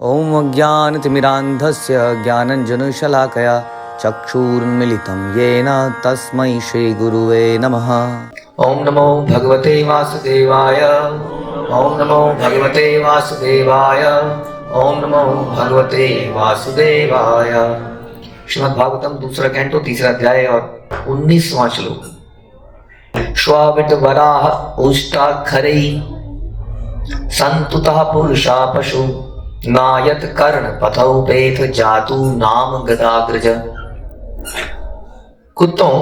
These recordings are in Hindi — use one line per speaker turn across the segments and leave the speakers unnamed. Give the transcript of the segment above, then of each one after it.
ॐ अज्ञानतिमिरान्धस्य ज्ञानञ्जनशलाकया चक्षुरुन्मीलितं येन तस्मै श्रीगुरुवे नमः। ॐ नमो भगवते वासुदेवाय। ॐ नमो भगवते वासुदेवाय। ॐ नमो भगवते वासुदेवाय। श्रीमद् भागवतम दूसरा कैंटो तीसरा अध्याय और 19वां श्लोक। श्वाविट वराह उष्टाखरै संतुतः पुरुषा पशु नायत कर्ण पथौ पेथ जातु नाम गदाग्रज। कुत्तों,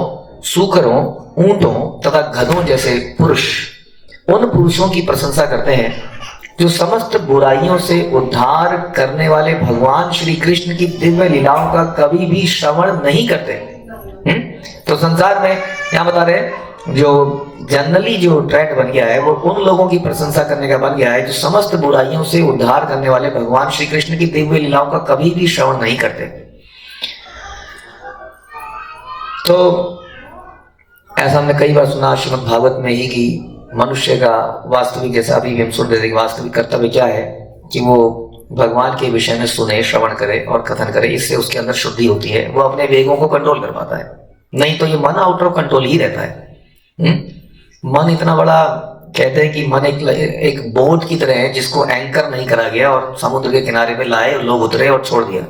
सूकरों, ऊंटों तथा गधों जैसे पुरुष उन पुरुषों की प्रशंसा करते हैं जो समस्त बुराइयों से उद्धार करने वाले भगवान श्री कृष्ण की दिव्य लीलाओं का कभी भी श्रवण नहीं करते। तो संसार में क्या बता रहे, जो जनरली जो ट्रेंड बन गया है वो उन लोगों की प्रशंसा करने का बन गया है जो समस्त बुराइयों से उद्धार करने वाले भगवान श्री कृष्ण की दिव्य लीलाओं का कभी भी श्रवण नहीं करते। तो ऐसा हमने कई बार सुना श्रीमद् भागवत में ही कि मनुष्य का वास्तविक, जैसा अभी हम सुन रहे थे, वास्तविक कर्तव्य क्या है कि वो भगवान के विषय में सुने, श्रवण करे और कथन करे। इससे उसके अंदर शुद्धि होती है, वो अपने वेगों को कंट्रोल कर पाता है। नहीं तो ये मन आउट ऑफ कंट्रोल ही रहता है। मन इतना बड़ा, कहते हैं कि मन एक बोट की तरह है जिसको एंकर नहीं करा गया और समुद्र के किनारे पे लाए, लोग उतरे और छोड़ दिया।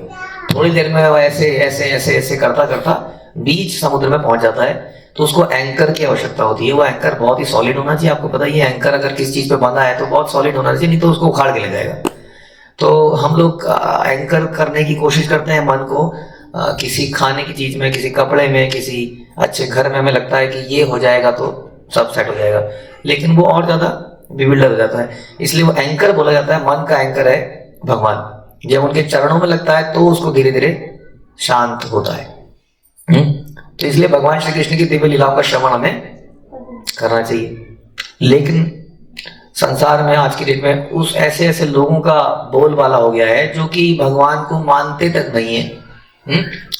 थोड़ी देर में वो ऐसे ऐसे ऐसे ऐसे करता करता बीच समुद्र में पहुंच जाता है। तो उसको एंकर की आवश्यकता होती है। वो एंकर बहुत ही सॉलिड होना चाहिए। आपको पता ही है, एंकर अगर किसी चीज पे बंधा है तो बहुत सॉलिड होना चाहिए, नहीं तो उसको उखाड़ के ले जाएगा। तो हम लोग एंकर करने की कोशिश करते हैं मन को किसी खाने की चीज में, किसी कपड़े में, किसी अच्छे घर में। हमें लगता है कि ये हो जाएगा तो सब सेट हो जाएगा, लेकिन वो और ज्यादा बिविल्डर हो जाता है। इसलिए वो एंकर बोला जाता है। मन का एंकर है भगवान। जब उनके चरणों में लगता है तो उसको धीरे धीरे शांत होता है। तो इसलिए भगवान श्री कृष्ण की दिव्य लीलाओं का श्रवण हमें करना चाहिए। लेकिन संसार में आज की डेट में उस ऐसे ऐसे लोगों का बोलबाला हो गया है जो कि भगवान को मानते तक नहीं है।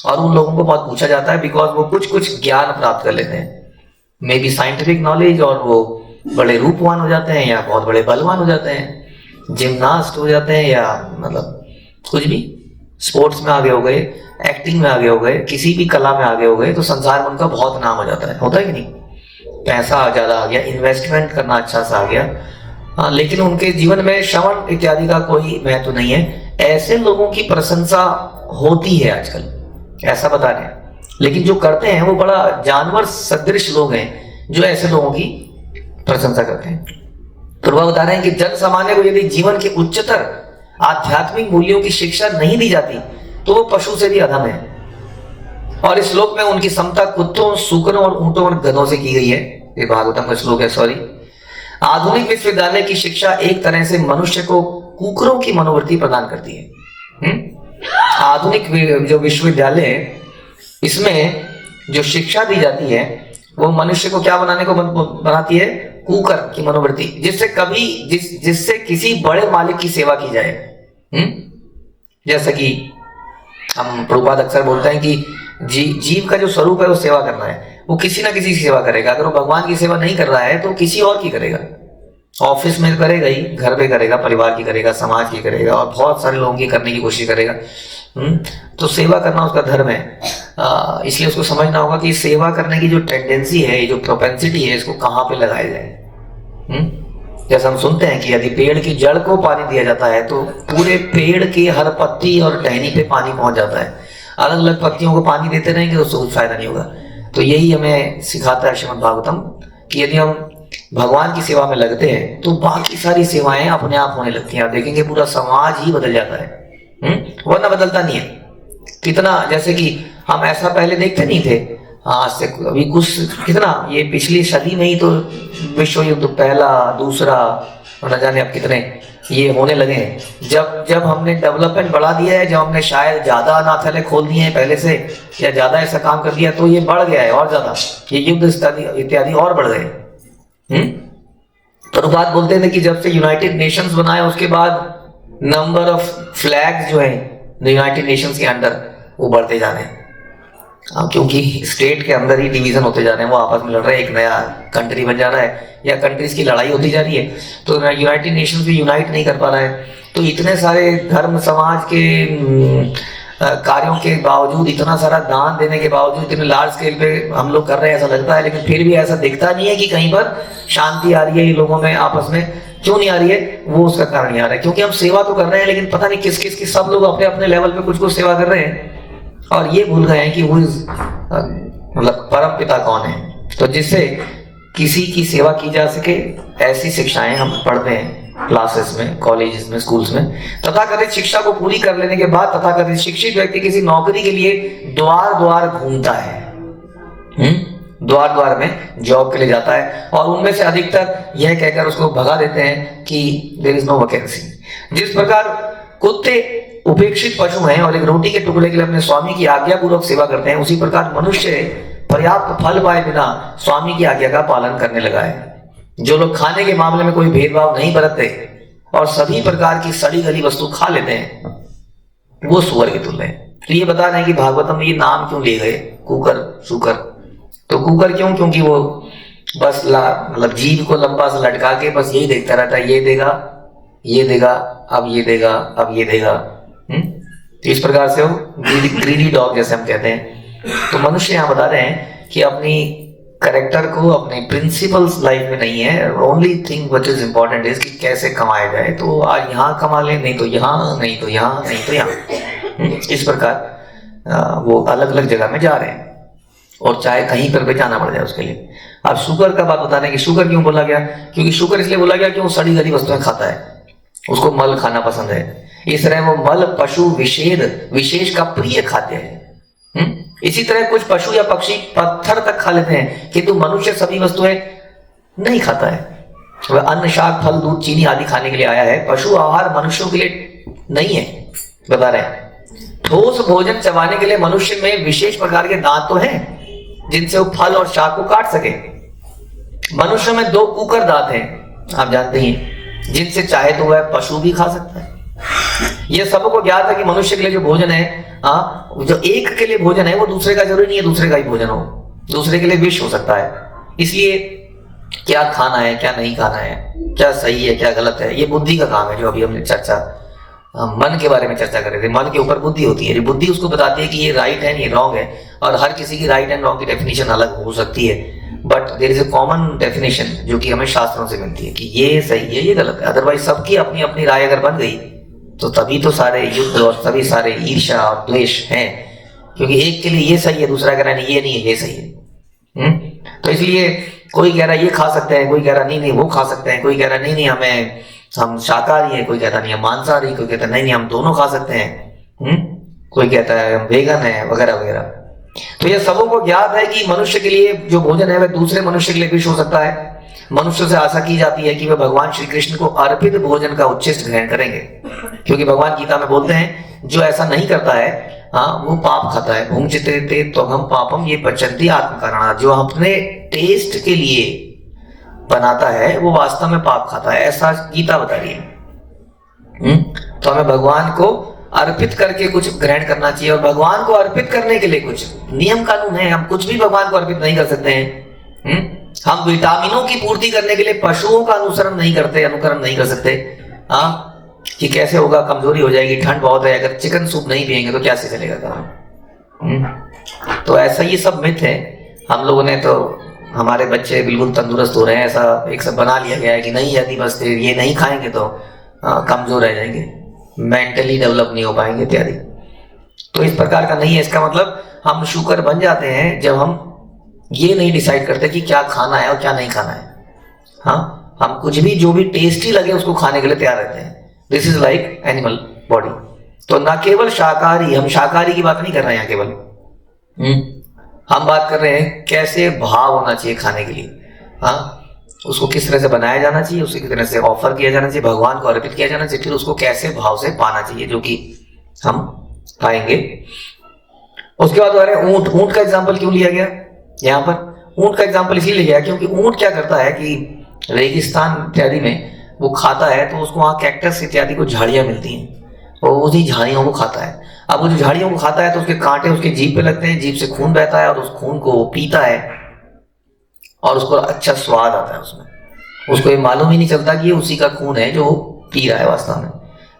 और उन लोगों को बहुत पूछा जाता है बिकॉज वो कुछ ज्ञान प्राप्त कर लेते हैं, मे बी साइंटिफिक नॉलेज, और वो बड़े रूपवान हो जाते हैं या बहुत बड़े बलवान हो जाते हैं, जिम्नास्ट हो जाते हैं, या मतलब कुछ भी, स्पोर्ट्स में आगे हो गए, एक्टिंग में आगे हो गए, किसी भी कला में आगे हो गए, तो संसार में उनका बहुत नाम हो जाता है। होता है कि नहीं? पैसा ज्यादा आ गया, इन्वेस्टमेंट करना अच्छा सा आ गया। हाँ, लेकिन उनके जीवन में श्रवण इत्यादि का कोई महत्व नहीं है। ऐसे लोगों की प्रशंसा होती है आजकल, ऐसा बता रहे हैं। लेकिन जो करते हैं वो बड़ा जानवर सदृश लोग हैं जो ऐसे लोगों की प्रशंसा करते हैं। तो वह बता रहे हैं कि जन सामान्य को यदि जीवन के उच्चतर आध्यात्मिक मूल्यों की शिक्षा नहीं दी जाती तो वो पशु से भी अधम है। और इस श्लोक में उनकी समता कुत्तों, सूकरों और ऊंटों और गधों से की गई है। ये भागवतम का श्लोक है, सॉरी। आधुनिक विश्वविद्यालय की शिक्षा एक तरह से मनुष्य को कुकरों की मनोवृत्ति प्रदान करती है। आधुनिक जो विश्वविद्यालय है, इसमें जो शिक्षा दी जाती है वो मनुष्य को क्या बनाने को बनाती है? कुकर की मनोवृत्ति, जिससे किसी बड़े मालिक की सेवा की जाए। जैसा कि हम प्रभुपाद अक्सर बोलते हैं कि जीव का जो स्वरूप है वो सेवा करना है। वो किसी ना किसी की सेवा करेगा। अगर वो भगवान की सेवा नहीं कर रहा है तो किसी और की करेगा। ऑफिस में करेगा ही, घर पे करेगा, परिवार की करेगा, समाज की करेगा, और बहुत सारे लोगों की करने की कोशिश करेगा। तो सेवा करना उसका धर्म है। इसलिए उसको समझना होगा कि सेवा करने की जो टेंडेंसी है, ये जो प्रोपेंसिटी है, इसको कहाँ पे लगाया जाए। जैसे हम सुनते हैं कि यदि पेड़ की जड़ को पानी दिया जाता है तो पूरे पेड़ के हर पत्ती और टहनी पे पानी पहुंच जाता है। अलग अलग पत्तियों को पानी देते रहेंगे तो उससे कुछ फायदा नहीं होगा। तो यही हमें सिखाता है श्रीमद् भागवतम कि यदि हम भगवान की सेवा में लगते हैं तो बाकी सारी सेवाएं अपने आप होने लगती हैं। आप देखेंगे पूरा समाज ही बदल जाता है। वरना बदलता नहीं है। कितना, जैसे कि हम ऐसा पहले देखते नहीं थे। आज से अभी कुछ कितना, ये पिछली सदी में ही तो विश्व युद्ध पहला, दूसरा, न जाने अब कितने ये होने लगे हैं। जब हमने डेवलपमेंट बढ़ा दिया है, जब हमने शायद ज्यादा अनाथालय खोल दिए हैं पहले से, या ज्यादा ऐसा काम कर दिया, तो ये बढ़ गया है और ज्यादा, ये युद्ध इत्यादि और बढ़ गए। तो बात बोलते थे कि जब से यूनाइटेड नेशंस बनाया उसके बाद नंबर ऑफ फ्लैग्स जो है यूनाइटेड नेशंस के अंडर वो बढ़ते जा रहे हैं। क्योंकि स्टेट के अंदर ही डिवीजन होते जा रहे हैं, वो आपस में लड़ रहे हैं, एक नया कंट्री बन जा रहा है या कंट्रीज की लड़ाई होती जा रही है, तो यूनाइटेड नेशंस भी यूनाइट नहीं कर पा रहा है। तो इतने सारे धर्म समाज के कार्यों के बावजूद, इतना सारा दान देने के बावजूद, इतने लार्ज स्केल पे हम लोग कर रहे हैं ऐसा लगता है, लेकिन फिर भी ऐसा दिखता नहीं है कि कहीं पर शांति आ रही है ये लोगों में आपस में। क्यों नहीं आ रही है? वो उसका कारण नहीं आ रहा है क्योंकि हम सेवा तो कर रहे हैं, लेकिन पता नहीं किस किस की सब लोग अपने अपने लेवल पे कुछ कुछ सेवा कर रहे हैं और ये भूल गए हैं कि वो मतलब परम पिता कौन है। तो जिससे किसी की सेवा की जा सके, ऐसी शिक्षाएं हम पढ़ते हैं क्लासेस में, कॉलेजेस में, स्कूल्स में। तथाकथित शिक्षा को पूरी कर लेने के बाद तथाकथित शिक्षित व्यक्ति किसी नौकरी के लिए द्वार द्वार घूमता है, द्वार द्वार में जॉब के लिए जाता है और उनमें से अधिकतर यह कहकर उसको भगा देते हैं कि देयर इज नो वैकेंसी। जिस प्रकार कुत्ते उपेक्षित पशु हैं और एक रोटी के टुकड़े के लिए अपने स्वामी की आज्ञा पूर्वक सेवा करते हैं, उसी प्रकार मनुष्य पर्याप्त फल पाए बिना स्वामी की आज्ञा का पालन करने लगा है। जो लोग खाने के मामले में कोई भेदभाव नहीं बरतते और सभी प्रकार की सड़ी गली वस्तु खा लेते हैं, वो सुअर के तुल्य हैं। तो ये बता रहे हैं कि भागवतम में ये नाम क्यों लिए गए, कुकर, शुकर। तो कुकर क्यों? क्योंकि वो बस मतलब जीभ को लंबा सा लटका के बस यही देखता रहता है, ये देगा, ये देगा, अब ये देगा, अब ये देगा। तो इस प्रकार से वो ग्रीडी डॉग जैसे हम कहते हैं। तो मनुष्य यहाँ बता रहे हैं कि अपनी करेक्टर को, अपने प्रिंसिपल्स लाइफ में नहीं है। Only thing which is important is कि कैसे कमाया जाए। तो आज यहाँ कमा ले, नहीं तो यहाँ, नहीं तो यहाँ, नहीं तो यहाँ। इस प्रकार वो अलग अलग जगह में जा रहे हैं और चाहे कहीं पर भी जाना पड़ जाए उसके लिए। अब शुगर का बात बताने की, शुगर क्यों बोला गया? क्योंकि शुगर इसलिए बोला गया कि वो सड़ी गली वस्तुएं खाता है, उसको मल खाना पसंद है। इस तरह वो मल पशु विशेष का प्रिय खाद्य है। इसी तरह कुछ पशु या पक्षी पत्थर तक खा लेते हैं, किंतु मनुष्य सभी वस्तुएं नहीं खाता है। वह अन्न, शाक, फल, दूध, चीनी आदि खाने के लिए आया है। पशु आहार मनुष्यों के लिए नहीं है, बता रहे हैं। ठोस भोजन चबाने के लिए मनुष्य में विशेष प्रकार के दांत तो हैं जिनसे वो फल और शाक को काट सके। मनुष्य में 2 कुकर दांत हैं, आप जानते हैं, जिनसे चाहे तो वह पशु भी खा सकता है। यह सबको ज्ञात है कि मनुष्य के लिए जो भोजन है, जो एक के लिए भोजन है, वो दूसरे का जरूरी नहीं है दूसरे का ही भोजन हो, दूसरे के लिए विष हो सकता है। इसलिए क्या खाना है, क्या नहीं खाना है, क्या सही है, क्या गलत है, ये बुद्धि का काम है। जो अभी हमने चर्चा मन के बारे में चर्चा कर रहे थे, मन के ऊपर बुद्धि होती है। बुद्धि उसको बताती है कि ये राइट है, ये रॉन्ग है, और हर किसी की राइट एंड रॉन्ग की डेफिनेशन अलग हो सकती है, but there is a common definition जो कि हमें शास्त्रों से मिलती है कि ये सही है, ये गलत है। अदरवाइज सबकी अपनी अपनी राय अगर बन गई तो तभी तो सारे युद्ध और सभी सारे ईर्ष्या और द्वेष हैं, क्योंकि एक के लिए ये सही है, दूसरा कह रहा है ये नहीं है, ये सही है। तो इसलिए कोई कह रहा है ये खा सकते हैं, कोई कह रहा नहीं नहीं वो खा सकते हैं, कोई कह रहा नहीं नहीं हम शाकाहारी है, कोई कहता नहीं हम मांसाहारी, कोई कहता नहीं नहीं हम दोनों खा सकते हैं, कोई कहता है हम वेगन है, वगैरह वगैरह। तो यह सबों को ज्ञात है कि मनुष्य के लिए जो भोजन है वह दूसरे मनुष्य के लिए विष हो सकता है। मनुष्य से आशा की जाती है कि वह भगवान श्री कृष्ण को अर्पित भोजन का उच्छिष्ट ग्रहण करेंगे, क्योंकि भगवान गीता में बोलते हैं जो ऐसा नहीं करता है वो पाप खाता है। भुंजते तो हम पापम ये पचंती आत्मकारणा, जो अपने टेस्ट के लिए बनाता है वो वास्तव में पाप खाता है, ऐसा गीता बता रही है। तो हमें भगवान को अर्पित करके कुछ ग्रहण करना चाहिए, और भगवान को अर्पित करने के लिए कुछ नियम कानून है। हम कुछ भी भगवान को अर्पित नहीं कर सकते हैं। हम विटामिनों की पूर्ति करने के लिए पशुओं का अनुकरण नहीं कर सकते। कि कैसे होगा, कमजोरी हो जाएगी, ठंड बहुत है, अगर चिकन सूप नहीं पिएंगे तो क्या से चलेगा काम। तो ऐसा ये सब मिथ है। हम लोगों ने तो हमारे बच्चे बिल्कुल तंदुरुस्त हो रहे हैं, ऐसा एक सब बना लिया गया है कि नहीं यदि बस ये नहीं खाएंगे तो कमजोर रह जाएंगे, मेंटली डेवलप नहीं हो पाएंगे इत्यादि। तो इस प्रकार का नहीं है। इसका मतलब हम शुकर बन जाते हैं जब हम ये नहीं डिसाइड करते कि क्या खाना है और क्या नहीं खाना है। हम कुछ भी जो भी टेस्टी लगे उसको खाने के लिए तैयार रहते हैं। This is like animal body. तो ना केवल शाकाहारी, हम शाकाहारी की बात नहीं कर रहे हैं यहाँ केवल, हम बात कर रहे हैं कैसे भाव होना चाहिए खाने के लिए। उसको किस तरह से बनाया जाना चाहिए, उसे किस तरह से ऑफर किया जाना चाहिए, भगवान को अर्पित किया जाना चाहिए, फिर उसको कैसे भाव से पाना चाहिए, जो कि हम पाएंगे। उसके बाद ऊंट का एग्जाम्पल क्यों लिया गया यहाँ पर? ऊंट का एग्जाम्पल इसीलिए लिया क्योंकि ऊंट क्या करता है कि रेगिस्तान इत्यादि में वो खाता है, तो उसको वहाँ कैक्टस इत्यादि को झाड़ियाँ मिलती हैं और उसी झाड़ियों को खाता है। अब वो जो झाड़ियों को खाता है तो उसके कांटे उसके जीभ पे लगते हैं, जीभ से खून बहता है और उस खून को वो पीता है और उसको अच्छा स्वाद आता है उसमें। उसको ये मालूम ही नहीं चलता कि ये उसी का खून है जो पी रहा है, वास्तव में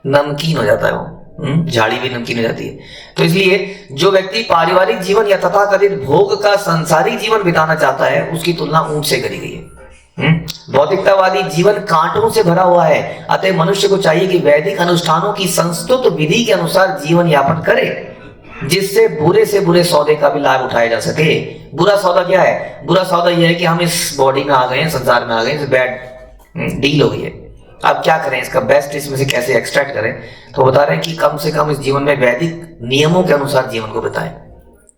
नमकीन हो जाता है वो। झाड़ी भी नमकीन हो जाती है। तो इसलिए जो व्यक्ति पारिवारिक जीवन या तथाकथित भोग का सांसारिक जीवन बिताना चाहता है उसकी तुलना ऊंट से करी गई है। भौतिकतावादी जीवन कांटों से भरा हुआ है, अतः मनुष्य को चाहिए कि वैदिक अनुष्ठानों की संस्तुत विधि के अनुसार जीवन यापन करे, जिससे बुरे से बुरे सौदे का भी लाभ उठाया जा सके। बुरा सौदा क्या है? बुरा सौदा यह है कि हम इस बॉडी में आ गए हैं, संसार में आ गए, बैड डील हो गई है। अब क्या करें, इसका बेस्ट इसमें से कैसे एक्सट्रैक्ट करें? तो बता रहे हैं कि कम से कम इस जीवन में वैदिक नियमों के अनुसार जीवन को बिताएं,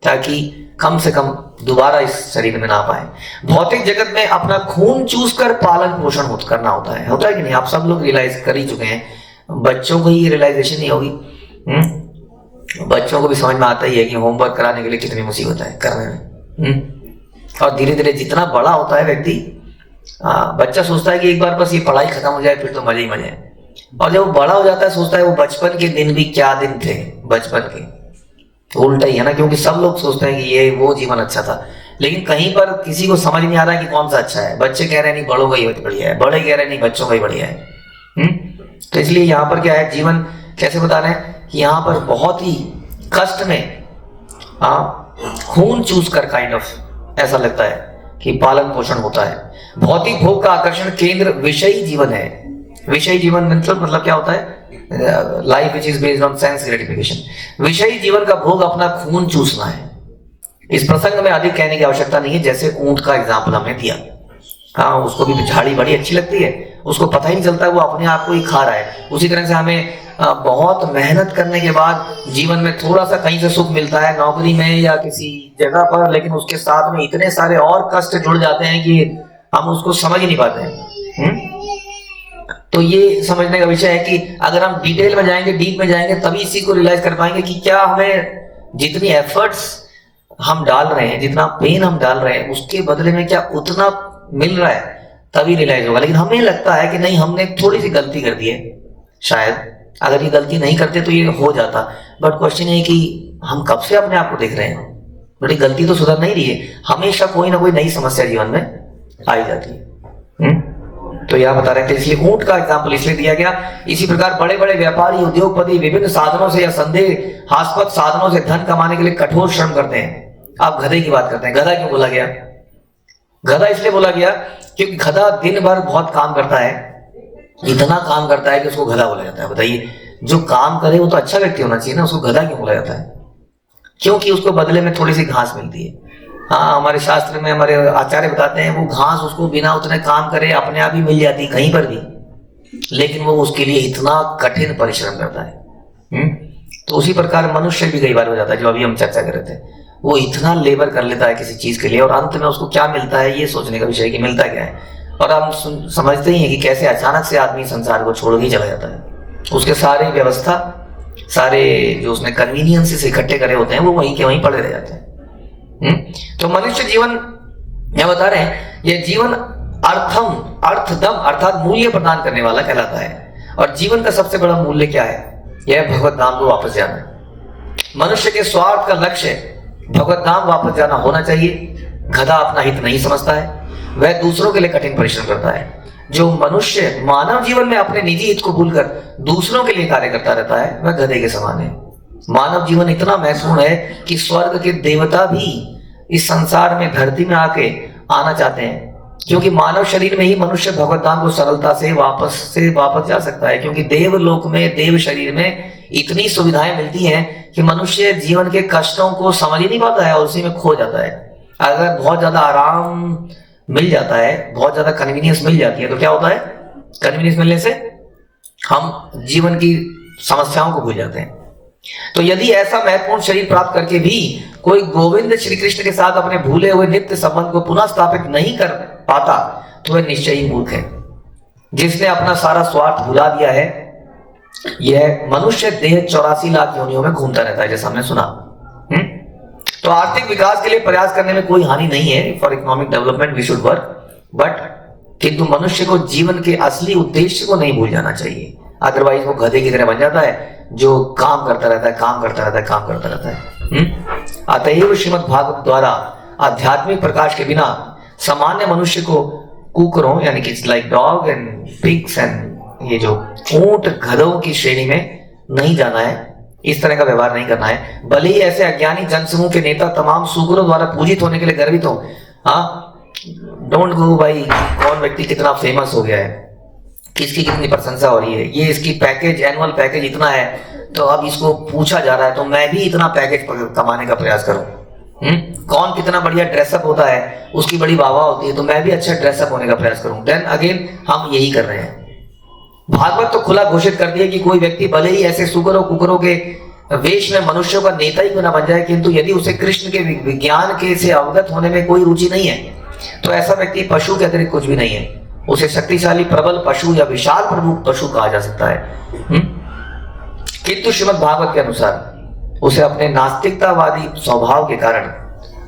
ताकि कम से कम दोबारा इस शरीर में ना पाए। भौतिक जगत में अपना खून चूस कर पालन पोषण करना होता है कि नहीं? आप सब लोग रियलाइज कर ही चुके हैं, बच्चों को ही रियलाइजेशन नहीं होगी। बच्चों को भी समझ में आता ही है कि होमवर्क कराने के लिए कितनी मुसीबत है करने में। और धीरे धीरे जितना बड़ा होता है व्यक्ति, बच्चा सोचता है कि एक बार बस ये पढ़ाई खत्म हो जाए फिर तो मजे ही मजे हैं, और जब वो बड़ा हो जाता है सोचता है वो बचपन के दिन भी क्या दिन थे बचपन के। तो उल्टा ही है ना, क्योंकि सब लोग सोचते हैं कि ये वो जीवन अच्छा था, लेकिन कहीं पर किसी को समझ नहीं आ रहा है कि कौन सा अच्छा है। बच्चे कह रहे हैं नहीं बड़ों का ही बढ़िया है, बड़े कह रहे हैं नहीं बच्चों का ही बढ़िया है। तो इसलिए यहाँ पर क्या है, जीवन कैसे बता रहे हैं कि यहाँ पर बहुत ही कष्ट में खून चूस कर काइंड ऑफ ऐसा लगता है कि पालन पोषण होता है। भौतिक भोग का आकर्षण केंद्र विषयी जीवन है। विषयी जीवन मतलब क्या होता है? Life which is based on sense gratification. विषयी जीवन का भोग अपना खून चूसना है। इस प्रसंग में अधिक कहने की आवश्यकता नहीं है, जैसे ऊंट का एग्जाम्पल हमने दिया। हाँ, उसको भी झाड़ी बड़ी अच्छी लगती है, उसको पता ही नहीं चलता वो अपने आप को ही खा रहा है। उसी तरह से हमें बहुत मेहनत करने के बाद जीवन में थोड़ा सा कहीं से सुख मिलता है, नौकरी में या किसी जगह पर, लेकिन उसके साथ में इतने सारे और कष्ट जुड़ जाते हैं कि हम उसको समझ ही नहीं पाते हैं। तो ये समझने का विषय है कि अगर हम डिटेल में जाएंगे, डीप में जाएंगे, तभी इसी को रियलाइज कर पाएंगे कि क्या हमें जितनी एफर्ट्स हम डाल रहे हैं, जितना पेन हम डाल रहे हैं, उसके बदले में क्या उतना मिल रहा है, तभी रियलाइज होगा। लेकिन हमें लगता है कि नहीं, हमने थोड़ी सी गलती कर दी है, शायद अगर ये गलती नहीं करते तो ये हो जाता। बट क्वेश्चन है कि हम कब से अपने आप को देख रहे हैं, बड़ी गलती तो सुधर नहीं रही है, हमेशा कोई ना कोई नई समस्या जीवन में आई जाती है। तो यह बता रहे थे, इसलिए ऊंट का एग्जाम्पल इसलिए दिया गया। इसी प्रकार बड़े बड़े व्यापारी, उद्योगपति विभिन्न साधनों से या संदेहास्पद साधनों से धन कमाने के लिए कठोर श्रम करते हैं। आप गधे की बात करते हैं, गधा क्यों बोला गया? गधा इसलिए बोला गया क्योंकि गधा दिन भर बहुत काम करता है, इतना काम करता है कि उसको गधा बोला जाता है। बताइए, जो काम करे वो तो अच्छा व्यक्ति होना चाहिए ना, उसको गधा क्यों बोला जाता है? क्योंकि उसको बदले में थोड़ी सी घास मिलती है। हाँ, हमारे शास्त्र में हमारे आचार्य बताते हैं वो घास उसको बिना उतने काम करे अपने आप ही मिल जाती कहीं पर भी, लेकिन वो उसके लिए इतना कठिन परिश्रम करता है। तो उसी प्रकार मनुष्य भी कई बार हो जाता है, जो अभी हम चर्चा कर रहे थे, वो इतना लेबर कर लेता है किसी चीज के लिए और अंत में उसको क्या मिलता है ये सोचने का विषय कि मिलता क्या है। और हम समझते ही हैं कि कैसे अचानक से आदमी संसार को छोड़ के चला जाता है। उसके सारे व्यवस्था, सारे जो उसने कन्वीनियंसेस इकट्ठे करे होते हैं वो वहीं के वहीं पड़े रह जाते हैं। तो मनुष्य जीवन यह बता रहे हैं, यह जीवन अर्थदम अर्थात मूल्य प्रदान करने वाला कहलाता है। और जीवन का सबसे बड़ा मूल्य क्या है? यह भगवत धाम को वापस जाना है। मनुष्य के स्वार्थ का लक्ष्य भगवत धाम वापस जाना होना चाहिए। गधा अपना हित नहीं समझता है, वह दूसरों के लिए कठिन परिश्रम करता है। जो मनुष्य मानव जीवन में अपने निजी हित को भूलकर दूसरों के लिए कार्य करता रहता है, वह गधे के समान है। मानव जीवन इतना महत्वपूर्ण है कि स्वर्ग के देवता भी इस संसार में धरती में आके आना चाहते हैं, क्योंकि मानव शरीर में ही मनुष्य भगवत धाम को सरलता से वापस जा सकता है। क्योंकि देवलोक में, देव शरीर में इतनी सुविधाएं मिलती हैं कि मनुष्य जीवन के कष्टों को समझ ही नहीं पाता है और उसी में खो जाता है। अगर बहुत ज्यादा आराम मिल जाता है, बहुत ज्यादा कन्वीनियंस मिल जाती है, तो क्या होता है? कन्वीनियंस मिलने से हम जीवन की समस्याओं को भूल जाते हैं। तो यदि ऐसा महत्वपूर्ण शरीर प्राप्त करके भी कोई गोविंद श्री कृष्ण के साथ अपने भूले हुए नित्य संबंध को पुनः स्थापित नहीं कर पाता, तो वह निश्चय ही मूर्ख है। जिसने अपना सारा स्वार्थ भुला दिया है, यह मनुष्य देह 84 लाख योनियों में घूमता रहता है, जैसा हमने सुना। तो आर्थिक विकास के लिए प्रयास करने में कोई हानि नहीं है। For economic development we should work, but किंतु मनुष्य को जीवन के असली उद्देश्य को नहीं भूल जाना चाहिए, अदरवाइज वो गधे की तरह बन जाता है जो काम करता रहता है, काम करता रहता है, काम करता रहता है। अतएव श्रीमद् भागवत द्वारा आध्यात्मिक प्रकाश के बिना सामान्य मनुष्य को कुकरों यानी कि like dog and pigs and ये जो ऊंट गधों की श्रेणी में नहीं जाना है, इस तरह का व्यवहार नहीं करना है। भले ही ऐसे अज्ञानी जनसमूह के नेता तमाम सुगुरों द्वारा पूजित होने के लिए गर्वित हो, हाँ, डोंट गो भाई कौन व्यक्ति कितना फेमस हो गया है, किसकी कितनी प्रशंसा हो रही है, ये इसकी पैकेज एनुअल पैकेज इतना है तो अब इसको पूछा जा रहा है तो मैं भी इतना पैकेज कमाने का प्रयास करूं। कौन कितना बढ़िया ड्रेसअप होता है उसकी बड़ी वाहवाह होती है तो मैं भी अच्छा ड्रेसअप होने का प्रयास करूं। देन अगेन हम यही कर रहे हैं। भागवत तो खुला घोषित कर दिया कि कोई व्यक्ति भले ही ऐसे सुगरों कुकरों के वेश में मनुष्यों का नेता ही क्यों ना बन जाए, किंतु यदि उसे कृष्ण के विज्ञान के से अवगत होने में कोई रुचि नहीं है तो ऐसा व्यक्ति पशु के अतिरिक्त कुछ भी नहीं है। उसे शक्तिशाली प्रबल पशु या विशाल प्रमुख पशु कहा जा सकता है। किंतु श्रीमद् भागवत के अनुसार उसे अपने नास्तिकतावादी स्वभाव के कारण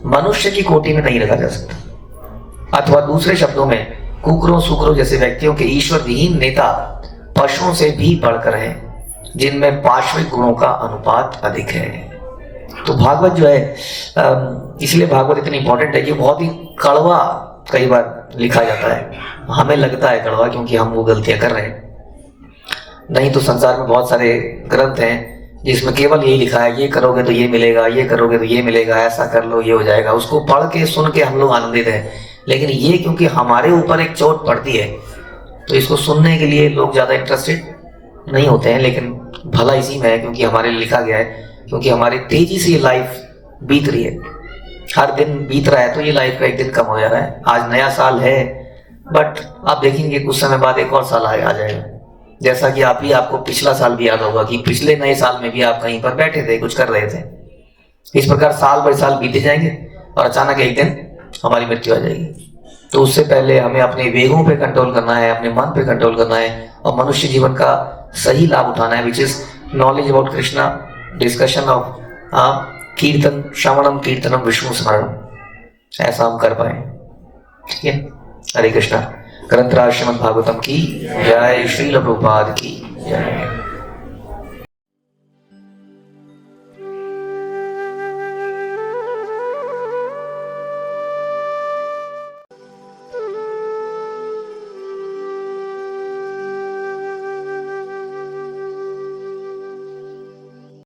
मनुष्य की कोटि में नहीं रखा जा सकता, अथवा दूसरे शब्दों में कुकरों सुकरों जैसे व्यक्तियों के ईश्वर विहीन नेता पशुओं से भी बढ़कर हैं जिनमें पार्श्विक गुणों का अनुपात अधिक है। तो भागवत जो है, इसलिए भागवत इतनी इंपॉर्टेंट है कि बहुत ही कड़वा कई बार लिखा जाता है। हमें लगता है कड़वा क्योंकि हम वो गलतियां कर रहे हैं, नहीं तो संसार में बहुत सारे ग्रंथ हैं जिसमें केवल यही लिखा है ये करोगे तो ये मिलेगा, ये करोगे तो ये मिलेगा, ऐसा कर लो ये हो जाएगा। उसको पढ़ के सुन के हम लोग आनंदित हैं, लेकिन ये क्योंकि हमारे ऊपर एक चोट पड़ती है तो इसको सुनने के लिए लोग ज़्यादा इंटरेस्टेड नहीं होते हैं। लेकिन भला इसी में है क्योंकि हमारे लिए लिखा गया है, क्योंकि हमारी तेजी से ये लाइफ बीत रही है, हर दिन बीत रहा है तो ये लाइफ का एक दिन कम हो जा रहा है। आज नया साल है बट आप देखेंगे कुछ समय बाद एक और साल आ जाएगा। जैसा कि आपको पिछला साल भी याद होगा कि पिछले नए साल में भी आप कहीं पर बैठे थे, कुछ कर रहे थे। इस प्रकार साल भर साल बीते जाएंगे और अचानक एक दिन हमारी मृत्यु आ जाएगी। तो उससे पहले हमें अपने वेगों पे कंट्रोल करना है, अपने मन पे कंट्रोल करना है और मनुष्य जीवन का सही लाभ उठाना है, which is knowledge about Krishna, discussion of कीर्तन, श्रवणम कीर्तनम विष्णु स्मरणम, ऐसा हम कर पाए। ठीक है, हरे कृष्णा। ग्रंथराज श्रीमद् भागवतम की जय, श्रील प्रभुपाद की जय।